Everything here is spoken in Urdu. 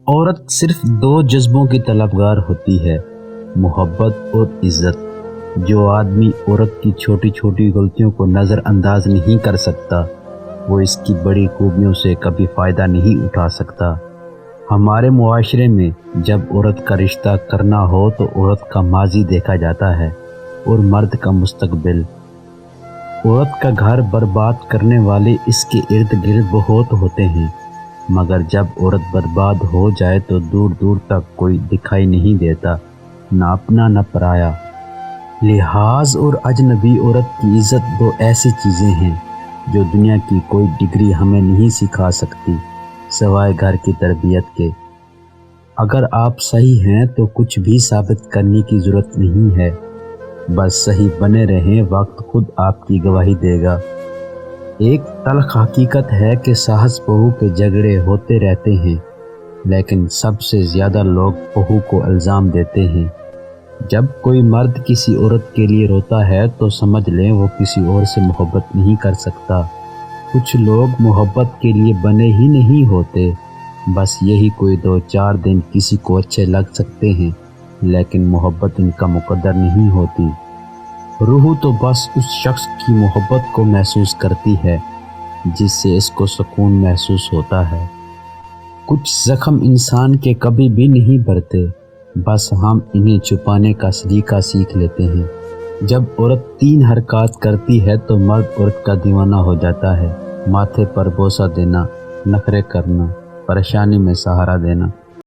عورت صرف دو جذبوں کی طلبگار ہوتی ہے، محبت اور عزت۔ جو آدمی عورت کی چھوٹی چھوٹی غلطیوں کو نظر انداز نہیں کر سکتا، وہ اس کی بڑی خوبیوں سے کبھی فائدہ نہیں اٹھا سکتا۔ ہمارے معاشرے میں جب عورت کا رشتہ کرنا ہو تو عورت کا ماضی دیکھا جاتا ہے اور مرد کا مستقبل۔ عورت کا گھر برباد کرنے والے اس کے ارد گرد بہت ہوتے ہیں، مگر جب عورت برباد ہو جائے تو دور دور تک کوئی دکھائی نہیں دیتا، نہ اپنا نہ پرایا۔ لحاظ اور اجنبی عورت کی عزت دو ایسی چیزیں ہیں جو دنیا کی کوئی ڈگری ہمیں نہیں سکھا سکتی سوائے گھر کی تربیت کے۔ اگر آپ صحیح ہیں تو کچھ بھی ثابت کرنے کی ضرورت نہیں ہے، بس صحیح بنے رہیں، وقت خود آپ کی گواہی دے گا۔ ایک تلخ حقیقت ہے کہ ساس بہو کے جھگڑے ہوتے رہتے ہیں، لیکن سب سے زیادہ لوگ بہو کو الزام دیتے ہیں۔ جب کوئی مرد کسی عورت کے لیے روتا ہے تو سمجھ لیں وہ کسی اور سے محبت نہیں کر سکتا۔ کچھ لوگ محبت کے لیے بنے ہی نہیں ہوتے، بس یہی کوئی دو چار دن کسی کو اچھے لگ سکتے ہیں، لیکن محبت ان کا مقدر نہیں ہوتی۔ روح تو بس اس شخص کی محبت کو محسوس کرتی ہے جس سے اس کو سکون محسوس ہوتا ہے۔ کچھ زخم انسان کے کبھی بھی نہیں بھرتے، بس ہم انہیں چھپانے کا سلیقہ سیکھ لیتے ہیں۔ جب عورت تین حرکات کرتی ہے تو مرد عورت کا دیوانہ ہو جاتا ہے۔ ماتھے پر بوسہ دینا، نخرے کرنا، پریشانی میں سہارا دینا۔